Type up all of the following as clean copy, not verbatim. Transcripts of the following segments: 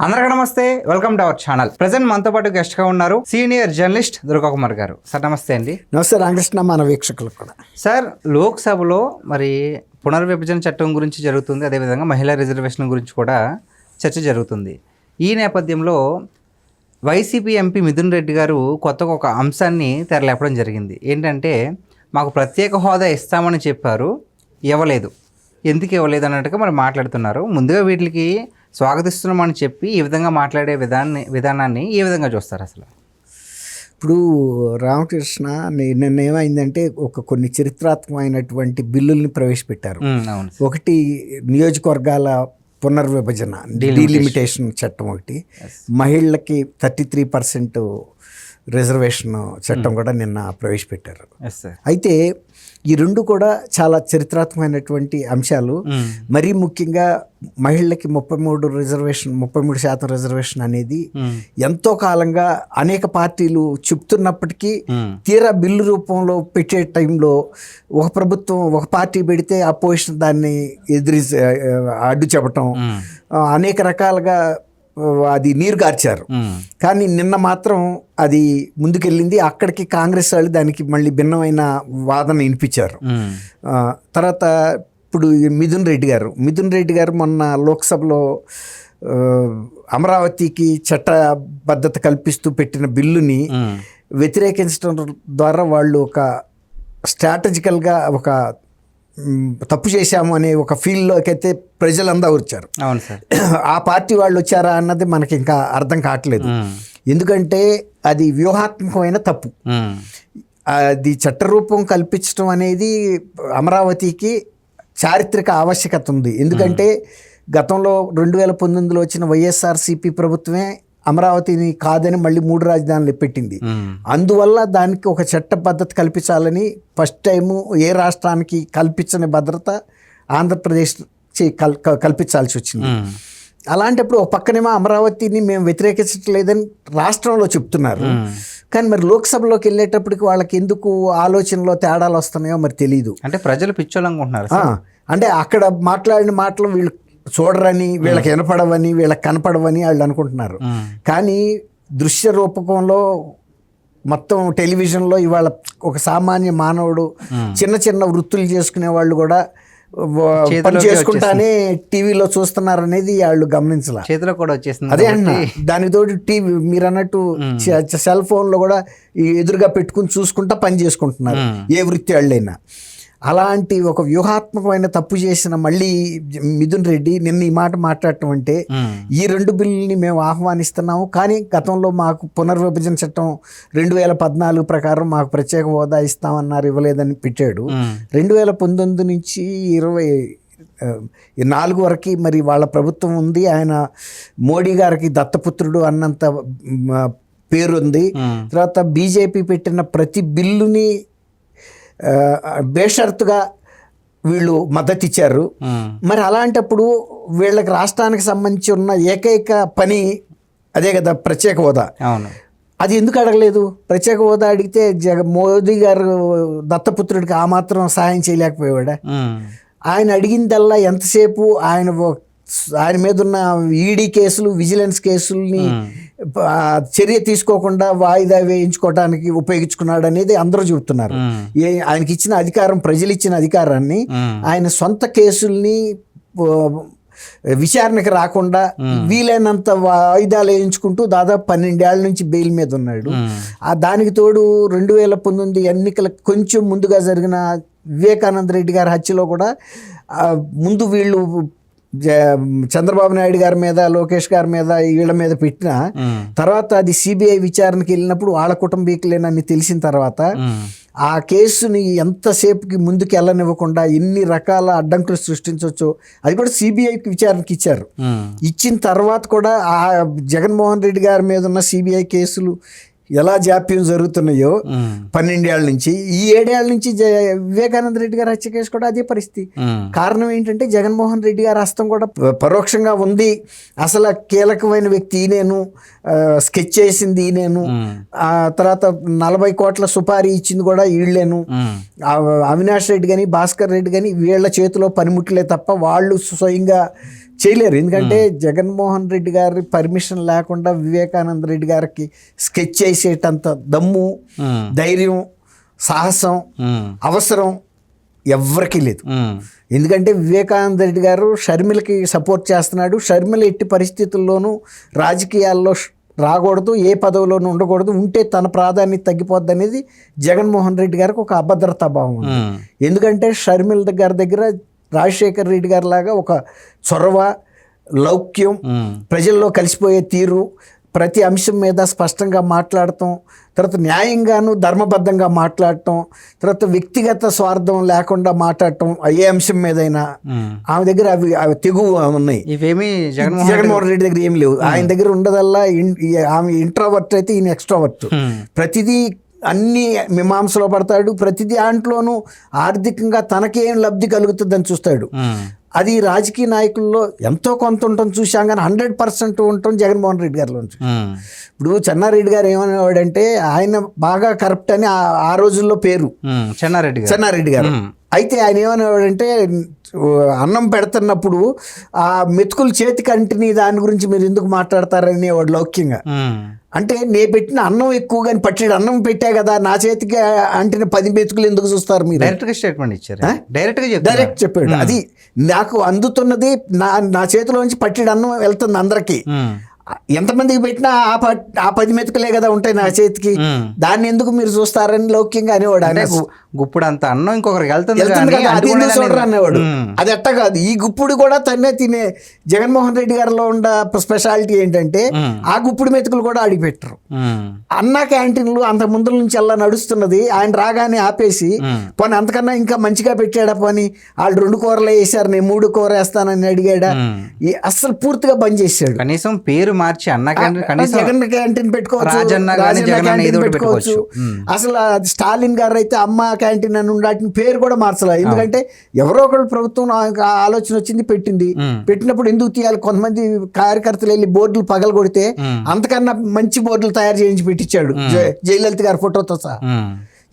అందరికీ నమస్తే, welcome to our channel. Present మనతో పాటు గెస్ట్ గా ఉన్నారు సీనియర్ జర్నలిస్ట్ దుర్గాకుమార్ గారు. సార్ నమస్తే అండి. నమస్తే రామకృష్ణ, మన వీక్షకులు కూడా. సార్, లోక్సభలో మరి పునర్విభజన చట్టం గురించి జరుగుతుంది, అదేవిధంగా మహిళా రిజర్వేషన్ గురించి కూడా చర్చ జరుగుతుంది. ఈ నేపథ్యంలో వైసీపీ ఎంపీ మిథున్ రెడ్డి గారు కొత్తగా ఒక అంశాన్ని తెరలేపడం జరిగింది. ఏంటంటే, మాకు ప్రత్యేక హోదా ఇస్తామని చెప్పారు, ఇవ్వలేదు, ఎందుకు ఇవ్వలేదు అన్నట్టుగా మరి మాట్లాడుతున్నారు. ముందుగా వీటికి స్వాగతిస్తున్నామని చెప్పి ఈ విధంగా మాట్లాడే విధానాన్ని ఏ విధంగా చూస్తారు అసలు? ఇప్పుడు రామకృష్ణ, నిన్న ఏమైందంటే కొన్ని చరిత్రాత్మకమైనటువంటి బిల్లుల్ని ప్రవేశపెట్టారు. ఒకటి నియోజకవర్గాల పునర్విభజన డీలిమిటేషన్ చట్టం, ఒకటి మహిళలకి 33% రిజర్వేషన్ చట్టం కూడా నిన్న ప్రవేశపెట్టారు. అయితే ఈ రెండు కూడా చాలా చరిత్రాత్మకమైనటువంటి అంశాలు. మరీ ముఖ్యంగా మహిళలకి 33% రిజర్వేషన్ అనేది ఎంతో కాలంగా అనేక పార్టీలు చెప్తున్నప్పటికీ తీరా బిల్లు రూపంలో పెట్టే టైంలో ఒక ప్రభుత్వం ఒక పార్టీ పెడితే అపోజిషన్ దాన్ని అడ్డు చెప్పటం, అనేక రకాలుగా అది నీరు గార్చారు. కానీ నిన్న మాత్రం అది ముందుకెళ్ళింది. అక్కడికి కాంగ్రెస్ వాళ్ళు దానికి మళ్ళీ భిన్నమైన వాదన వినిపించారు. తర్వాత ఇప్పుడు మిథున్ రెడ్డి గారు మొన్న లోక్సభలో అమరావతికి చట్టబద్ధత కల్పిస్తూ పెట్టిన బిల్లుని వ్యతిరేకించడం ద్వారా వాళ్ళు ఒక స్ట్రాటజికల్గా ఒక తప్పు చేశాము అనే ఒక ఫీల్డ్లోకి అయితే ప్రజలందరూ వచ్చారు. అవును సార్. ఆ పార్టీ వాళ్ళు వచ్చారా అన్నది మనకి ఇంకా అర్థం కావట్లేదు. ఎందుకంటే అది వ్యూహాత్మకమైన తప్పు. అది చట్టరూపం కల్పించడం అనేది అమరావతికి చారిత్రక ఆవశ్యకత ఉంది. ఎందుకంటే గతంలో 2019లో వచ్చిన వైఎస్ఆర్సీపీ ప్రభుత్వమే అమరావతిని కాదని మళ్ళీ 3 రాజధానులు పెట్టింది. అందువల్ల దానికి ఒక చట్టబద్ధత కల్పించాలని ఫస్ట్ టైము ఏ రాష్ట్రానికి కల్పించని భద్రత ఆంధ్రప్రదేశ్ కల్పించాల్సి వచ్చింది. అలాంటప్పుడు ఒక పక్కనేమో అమరావతిని మేము వ్యతిరేకించట్లేదని రాష్ట్రంలో చెప్తున్నారు. కానీ మరి లోక్సభలోకి వెళ్ళేటప్పటికి వాళ్ళకి ఎందుకు ఆలోచనలో తేడాలు వస్తున్నాయో మరి తెలియదు. అంటే ప్రజలు పిచ్చోళ్ళనుకుంటున్నారు. అంటే అక్కడ మాట్లాడిన మాటలు వీళ్ళు చూడరని, వీళ్ళకి వినపడవని, వీళ్ళకి కనపడవని వాళ్ళు అనుకుంటున్నారు. కానీ దృశ్య రూపకంలో మొత్తం టెలివిజన్లో ఇవాళ ఒక సామాన్య మానవుడు చిన్న చిన్న వృత్తులు చేసుకునే వాళ్ళు కూడా పని చేసుకుంటానే టీవీలో చూస్తున్నారు అనేది వాళ్ళు గమనించాల. చేతిలో కూడా వచ్చేసింది. అదే అన్న, దానితోటి టీవీ మీరు అన్నట్టు సెల్ ఫోన్లో కూడా ఎదురుగా పెట్టుకుని చూసుకుంటా పని చేసుకుంటున్నారు ఏ వృత్తి వాళ్ళైనా. అలాంటి ఒక వ్యూహాత్మకమైన తప్పు చేసిన మళ్ళీ మిథున్ రెడ్డి నిన్న ఈ మాట మాట్లాడటం అంటే, ఈ 2 బిల్లుల్ని మేము ఆహ్వానిస్తున్నాము, కానీ గతంలో మాకు పునర్విభజన చట్టం 2014 ప్రకారం మాకు ప్రత్యేక హోదా ఇస్తామన్నారు, ఇవ్వలేదని పెట్టాడు. 2019 నుంచి 24 వరకు మరి వాళ్ళ ప్రభుత్వం ఉంది. ఆయన మోడీ గారికి దత్తపుత్రుడు అన్నంత పేరుంది. తర్వాత బీజేపీ పెట్టిన ప్రతి బిల్లుని బేషరతుగా వీళ్ళు మద్దతు ఇచ్చారు. మరి అలాంటప్పుడు వీళ్ళకి రాష్ట్రానికి సంబంధించి ఉన్న ఏకైక పని అదే కదా, ప్రత్యేక హోదా. అది ఎందుకు అడగలేదు? ప్రత్యేక హోదా అడిగితే మోదీ గారు దత్తపుత్రుడికి ఆ మాత్రం సహాయం చేయలేకపోయాడా? ఆయన అడిగిందల్లా ఎంతసేపు ఆయన మీద ఉన్న ఈడీ కేసులు, విజిలెన్స్ కేసుల్ని చర్య తీసుకోకుండా వాయిదా వేయించుకోవడానికి ఉపయోగించుకున్నాడు అనేది అందరూ చెబుతున్నారు. ఆయనకి ఇచ్చిన అధికారం, ప్రజలు ఇచ్చిన అధికారాన్ని ఆయన సొంత కేసుల్ని విచారణకు రాకుండా వీలైనంత వాయిదాలు వేయించుకుంటూ దాదాపు 12 ఏళ్ల నుంచి బెయిల్ మీద ఉన్నాడు. దానికి తోడు 2019 ఎన్నికలకు కొంచెం ముందుగా జరిగిన వివేకానంద రెడ్డి గారి హత్యలో కూడా ముందు వీళ్ళు చంద్రబాబు నాయుడు గారి మీద, లోకేష్ గారి మీద, వీళ్ళ మీద పెట్టిన తర్వాత అది సిబిఐ విచారణకి వెళ్ళినప్పుడు వాళ్ళ కుటుంబీకులేనని తెలిసిన తర్వాత ఆ కేసుని ఎంతసేపుకి ముందుకు వెళ్ళనివ్వకుండా ఎన్ని రకాల అడ్డంకులు సృష్టించవచ్చు అది కూడా సిబిఐకి విచారణకి ఇచ్చారు. ఇచ్చిన తర్వాత కూడా ఆ జగన్మోహన్ రెడ్డి గారి మీద ఉన్న సిబిఐ కేసులు ఎలా జాప్యం జరుగుతున్నాయో 12 ఏళ్ల నుంచి, ఈ 7 ఏళ్ల నుంచి వివేకానంద రెడ్డి గారి హత్య కేసు కూడా అదే పరిస్థితి. కారణం ఏంటంటే జగన్మోహన్ రెడ్డి గారి హస్తం కూడా పరోక్షంగా ఉంది. అసలు కీలకమైన వ్యక్తి ఈయనేను, స్కెచ్ చేసింది ఈయనేను, తర్వాత 40 కోట్ల సుపారీ ఇచ్చింది కూడా వీళ్ళేను. అవినాష్ రెడ్డి కానీ భాస్కర్ రెడ్డి కానీ వీళ్ళ చేతిలో పనిముట్లే తప్ప వాళ్ళు స్వయంగా చేయలేరు. ఎందుకంటే జగన్మోహన్ రెడ్డి గారి పర్మిషన్ లేకుండా వివేకానంద రెడ్డి గారికి స్కెచ్ చేసేటంత దమ్ము, ధైర్యం, సాహసం, అవసరం ఎవ్వరికీ లేదు. ఎందుకంటే వివేకానంద రెడ్డి గారు షర్మిలకి సపోర్ట్ చేస్తున్నాడు. షర్మిల ఎట్టి పరిస్థితుల్లోనూ రాజకీయాల్లో రాకూడదు, ఏ పదవిలోనూ ఉండకూడదు, ఉంటే తన ప్రాధాన్యత తగ్గిపోద్ది అనేది జగన్మోహన్ రెడ్డి గారికి ఒక అభద్రతా భావం ఉంది. ఎందుకంటే షర్మిల గారి దగ్గర రాజశేఖర్ రెడ్డి గారి లాగా ఒక చొరవ, లౌక్యం, ప్రజల్లో కలిసిపోయే తీరు, ప్రతి అంశం మీద స్పష్టంగా మాట్లాడటం, తర్వాత న్యాయంగాను ధర్మబద్ధంగా మాట్లాడటం, తర్వాత వ్యక్తిగత స్వార్థం లేకుండా మాట్లాడటం, ఏ అంశం మీదైనా ఆమె దగ్గర అవి తెగువ ఉన్నాయి. ఇవేమి జగన్మోహన్ రెడ్డి దగ్గర ఏం లేవు. ఆయన దగ్గర ఉండదల్లా ఆమె ఇంట్రోవర్ట్ అయితే ఈయన ఎక్స్ట్రోవర్ట్. ప్రతిదీ అన్ని మీమాంసలో పడతాడు. ప్రతిదీ దాంట్లోనూ ఆర్థికంగా తనకేం లబ్ధి కలుగుతుందని చూస్తాడు. అది రాజకీయ నాయకుల్లో ఎంతో కొంత ఉండటం చూసాం, కానీ 100% ఉండటం జగన్మోహన్ రెడ్డి గారిలో. ఇప్పుడు చెన్నారెడ్డి గారు ఏమనేవాడంటే ఆయన బాగా కరప్ట్ అని ఆ రోజుల్లో పేరు చెన్నారెడ్డి గారు. అయితే ఆయన ఏమనేవాడంటే అన్నం పెడుతున్నప్పుడు ఆ మెతుకులు చేతికి అంటిని దాని గురించి మీరు ఎందుకు మాట్లాడతారనేవాడు లౌక్యంగా. అంటే నే పెట్టిన అన్నం ఎక్కువ కానీ పట్టేడు అన్నం పెట్టా కదా, నా చేతికి అంటిన 10 మెతుకులు ఎందుకు చూస్తారు మీరు? స్టేట్మెంట్ ఇచ్చారు, డైరెక్ట్ చెప్పాడు. అది నాకు అందుతున్నది నా చేతిలోంచి పట్టేడు అన్నం వెళ్తుంది అందరికి. ఎంతమందికి పెట్టినా ఆ 10 మెతుకులే కదా ఉంటాయి నా చేతికి, దాన్ని ఎందుకు మీరు చూస్తారని లౌక్యంగా అనేవాడు. గుప్పుడు అంత అన్నం ఇంకొకరికి వెళ్తుంది కదా, అది ఎందుకు చూడరు అనేవాడు. అది ఎట్ట కాదు, ఈ గుప్పుడు కూడా తన్నే తినే. జగన్మోహన్ రెడ్డి గారిలో ఉన్న స్పెషాలిటీ ఏంటంటే ఆ గుప్పుడు మెతుకులు కూడా అడిగి పెట్టరు. అన్న క్యాంటీన్లు అంత ముందు నుంచి అలా నడుస్తున్నది, ఆయన రాగానే ఆపేసి పోనీ అంతకన్నా ఇంకా మంచిగా పెట్టాడా, పోనీ వాళ్ళు 2 కూరలు వేసారు నేను 3 కూర వేస్తానని అడిగాడా, అస్సలు పూర్తిగా బంద్ చేశాడు. కనీసం పేరు మార్చి అన్న జగన్ క్యాంటీన్ పెట్టుకోవచ్చు. అసలు స్టాలిన్ గారు అయితే అమ్మ క్యాంటీన్ అని ఉండాటిని పేరు కూడా మార్చలే. ఎందుకంటే ఎవరో ఒకళ్ళు ప్రభుత్వం ఆలోచన వచ్చింది పెట్టినప్పుడు ఎందుకు తీయాలి? కొంతమంది కార్యకర్తలు వెళ్ళి బోర్డులు పగలు కొడితే అంతకన్నా మంచి బోర్డులు తయారు చేయించి పెట్టించాడు జయలలిత గారి ఫోటోతో సహా.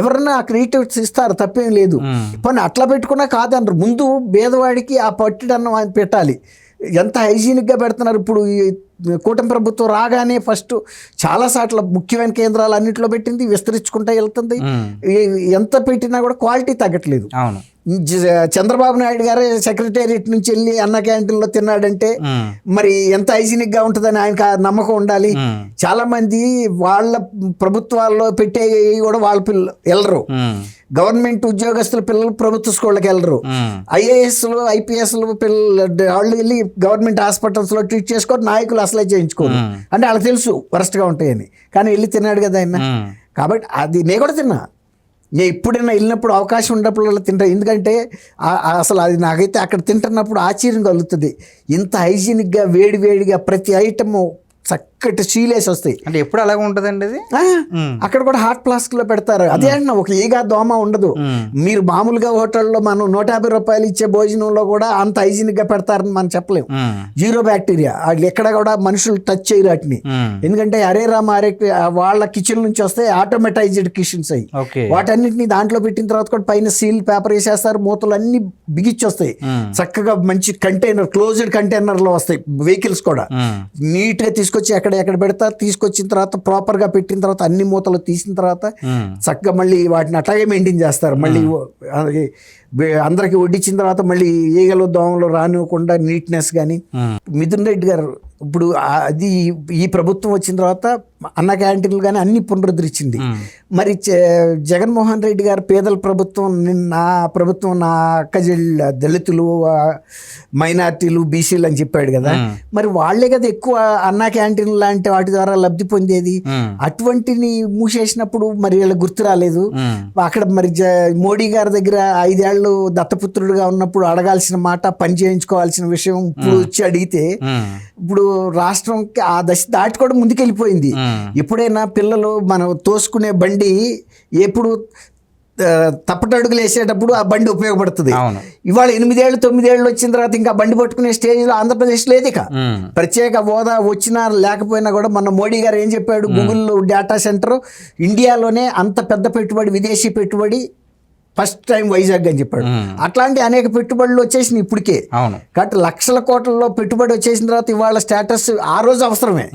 ఎవరన్నా ఆ క్రియేటివిటీస్ ఇస్తారు, తప్పేం లేదు. పోనీ అట్లా పెట్టుకున్నా కాదన్నారు. ముందు పేదవాడికి ఆ పట్టిడన్నం ఆయన పెట్టాలి. ఎంత హైజీనిక్గా పెడుతున్నారు. ఇప్పుడు ఈ కూటమి ప్రభుత్వం రాగానే ఫస్ట్ చాలా సార్లు ముఖ్యమైన కేంద్రాలు అన్నింటిలో పెట్టింది, విస్తరించుకుంటూ వెళ్తుంది. ఎంత పెట్టినా కూడా క్వాలిటీ తగ్గట్లేదు. చంద్రబాబు నాయుడు గారే సెక్రటేరియట్ నుంచి వెళ్ళి అన్న క్యాంటీన్లో తిన్నాడంటే మరి ఎంత హైజీనిక్ గా ఉంటుందని ఆయనకు నమ్మకం ఉండాలి. చాలా మంది వాళ్ళ ప్రభుత్వాల్లో పెట్టే కూడా వాళ్ళ పిల్లలు వెళ్ళరు. గవర్నమెంట్ ఉద్యోగస్తుల పిల్లలు ప్రభుత్వ స్కూళ్ళకి వెళ్ళరు. ఐఏఎస్లు ఐపీఎస్లు పిల్లలు వాళ్ళు వెళ్ళి గవర్నమెంట్ హాస్పిటల్స్ లో ట్రీట్ చేసుకోరు, నాయకులు అసలే చేయించుకోరు. అంటే వాళ్ళకి తెలుసు వరస్ట్ గా ఉంటాయని, కానీ వెళ్ళి తిన్నాడు కదా ఆయన. కాబట్టి అది నేను కూడా తిన్నా, నేను ఎప్పుడైనా వెళ్ళినప్పుడు అవకాశం ఉన్నప్పుడు తింటా. ఎందుకంటే అసలు అది నాకైతే అక్కడ తింటున్నప్పుడు ఆశ్చర్యం కలుగుతుంది. ఇంత హైజీనిక్గా వేడిగా ప్రతి ఐటము చక్కటి సీలేసి వస్తాయి. అంటే ఎప్పుడు అలాగే ఉంటుందండి అది. అక్కడ కూడా హాట్ ఫ్లాస్క్ లో పెడతారు. అదే అన్న ఒక ఈగా దోమ ఉండదు. మీరు మామూలుగా హోటల్లో మనం 150 రూపాయలు ఇచ్చే భోజనంలో కూడా అంత హైజీనిక్ గా పెడతారని మనం చెప్పలేము. 0 బ్యాక్టీరియా వాళ్ళు ఎక్కడ కూడా మనుషులు టచ్ చేయరు వాటిని. ఎందుకంటే హరే రామ హరే వాళ్ళ కిచెన్ నుంచి వస్తే ఆటోమేటైజ్డ్ కిచెన్స్ అయ్యి వాటన్నిటిని దాంట్లో పెట్టిన తర్వాత కూడా పైన సీల్ పేపర్ వేసేస్తారు, మూతలు అన్ని బిగిచ్చి వస్తాయి. చక్కగా మంచి కంటైనర్, క్లోజ్డ్ కంటైనర్ లో వస్తాయి. వెహికల్స్ కూడా నీట్ గా తీసుకొచ్చి ఎక్కడ పెడతారు. తీసుకొచ్చిన తర్వాత ప్రాపర్ గా పెట్టిన తర్వాత అన్ని మూతలు తీసిన తర్వాత చక్కగా మళ్ళీ వాటిని అట్లాగే మెయింటైన్ చేస్తారు. మళ్ళీ అందరికి వడ్డించిన తర్వాత మళ్ళీ ఈగలు దోమలు రానివ్వకుండా నీట్నెస్ కానీ. మిథున్ రెడ్డి గారు ఇప్పుడు అది ఈ ప్రభుత్వం వచ్చిన తర్వాత అన్న క్యాంటీన్లు కానీ అన్ని పునరుద్ధరించింది. మరి జగన్మోహన్ రెడ్డి గారు పేదల ప్రభుత్వం, నా ప్రభుత్వం నా అక్కజెళ్ళ దళితులు మైనార్టీలు బీసీలు అని చెప్పాడు కదా, మరి వాళ్లే కదా ఎక్కువ అన్న క్యాంటీన్లు లాంటి వాటి ద్వారా లబ్ధి పొందేది. అటువంటిని మూసేసినప్పుడు మరి వీళ్ళకి గుర్తు రాలేదు. అక్కడ మరి మోడీ గారి దగ్గర 5 ఏళ్ళు దత్తపుత్రుడుగా ఉన్నప్పుడు అడగాల్సిన మాట, పని చేయించుకోవాల్సిన విషయం ఇప్పుడు వచ్చి అడిగితే ఇప్పుడు రాష్ట్రంకి ఆ దశ దాటి కూడా ముందుకెళ్ళిపోయింది. ఎప్పుడైనా పిల్లలు మనం తోసుకునే బండి ఎప్పుడు తప్పటడుగులు వేసేటప్పుడు ఆ బండి ఉపయోగపడుతుంది. ఇవాళ 8 ఏళ్ళు 9 ఏళ్ళు వచ్చిన తర్వాత ఇంకా బండి పట్టుకునే స్టేజ్ లో ఆంధ్రప్రదేశ్ లేదు. ఇక ప్రత్యేక హోదా వచ్చినా లేకపోయినా కూడా మన మోడీ గారు ఏం చెప్పాడు, గూగుల్ డేటా సెంటర్ ఇండియాలోనే అంత పెద్ద పెట్టుబడి, విదేశీ పెట్టుబడి ఫస్ట్ టైం వైజాగ్ అని చెప్పాడు. అట్లాంటి అనేక పెట్టుబడులు వచ్చేసినాయి ఇప్పటికే. అవును. కాబట్టి లక్షల కోట్లలో పెట్టుబడి వచ్చేసిన తర్వాత ఇవాళ స్టేటస్ ఆ రోజు అవసరమే.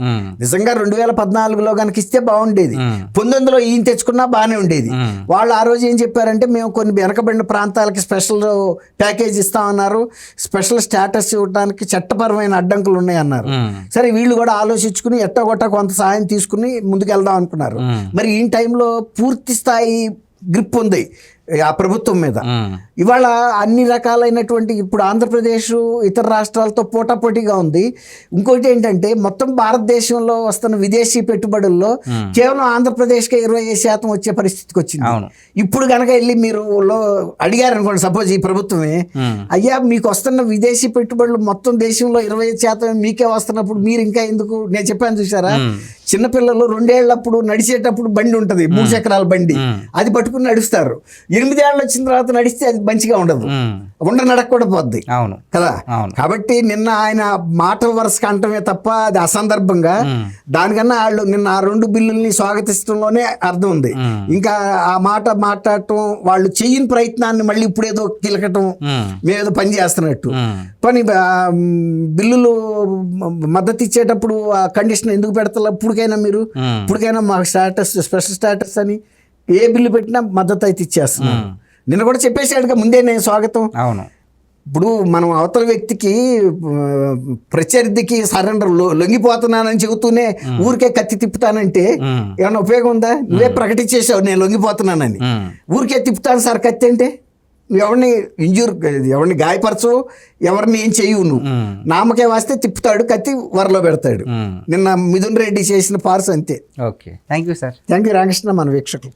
నిజంగా 2014లో కనుక ఇస్తే బాగుండేది. 19లో ఈయన తెచ్చుకున్నా బాగానే ఉండేది. వాళ్ళు ఆ రోజు ఏం చెప్పారంటే మేము కొన్ని వెనకబడిన ప్రాంతాలకి స్పెషల్ ప్యాకేజ్ ఇస్తామన్నారు, స్పెషల్ స్టేటస్ ఇవ్వడానికి చట్టపరమైన అడ్డంకులు ఉన్నాయి అన్నారు. సరే వీళ్ళు కూడా ఆలోచించుకుని ఎట్టగొట్ట కొంత సాయం తీసుకుని ముందుకెళ్దాం అనుకున్నారు. మరి ఈ టైంలో పూర్తి స్థాయి గ్రిప్ ఉంది ఆ ప్రభుత్వం మీద. ఇవాళ అన్ని రకాలైనటువంటి ఇప్పుడు ఆంధ్రప్రదేశ్ ఇతర రాష్ట్రాలతో పోటాపోటీగా ఉంది. ఇంకోటి ఏంటంటే మొత్తం భారతదేశంలో వస్తున్న విదేశీ పెట్టుబడుల్లో కేవలం ఆంధ్రప్రదేశ్కే 25% వచ్చే పరిస్థితికి వచ్చింది. ఇప్పుడు కనుక వెళ్ళి మీరు అడిగారు అనుకోండి, సపోజ్ ఈ ప్రభుత్వమే, అయ్యా మీకు వస్తున్న విదేశీ పెట్టుబడులు మొత్తం దేశంలో 25% మీకే వస్తున్నప్పుడు మీరు ఇంకా ఎందుకు, నేను చెప్పాను చూసారా, చిన్నపిల్లలు 2 ఏళ్లప్పుడు నడిచేటప్పుడు బండి ఉంటుంది, 3 చక్రాల బండి, అది పట్టుకుని నడుస్తారు. 8 ఏళ్ళు వచ్చిన తర్వాత నడిస్తే అది మంచిగా ఉండదు, నడక కూడా పోద్ది కదా. కాబట్టి నిన్న ఆయన మాట వరుసగా అంటమే తప్ప అది అసందర్భంగా, దానికన్నా వాళ్ళు నిన్న ఆ 2 బిల్లుల్ని స్వాగతించడంలోనే అర్థం ఉంది. ఇంకా ఆ మాట మాట్లాడటం, వాళ్ళు చెయ్యని ప్రయత్నాన్ని మళ్ళీ ఇప్పుడేదో కిలకటం, మేమేదో పని చేస్తున్నట్టు. పని బిల్లులు మద్దతు ఇచ్చేటప్పుడు ఆ కండిషన్ ఎందుకు పెడతారు? ఇప్పటికైనా మాకు స్టేటస్, స్పెషల్ స్టేటస్ అని ఏ బిల్లు పెట్టినా మద్దతు అయితే ఇచ్చేస్తున్నాను. నిన్న కూడా చెప్పేసాడుగా ముందే నేను స్వాగతం. అవును. ఇప్పుడు మనం అవతల వ్యక్తికి ప్రత్యర్థికి సరెండర్ లొంగిపోతున్నానని చెబుతూనే ఊరికే కత్తి తిప్పుతానంటే ఏమన్నా ఉపయోగం ఉందా? నువ్వే ప్రకటించేసావు నేను లొంగిపోతున్నానని. ఊరికే తిప్పుతాను సార్ కత్తి అంటే, నువ్వు ఎవరిని గాయపరచవు, ఎవరిని ఏం చెయ్యవు. నువ్వు నామకే వస్తే తిప్పుతాడు, కత్తి వరలో పెడతాడు. నిన్న మిథున్ రెడ్డి చేసిన పార్స్ అంతే. Okay, thank you sir. Thank you Ramakrishna, మన వీక్షకులు.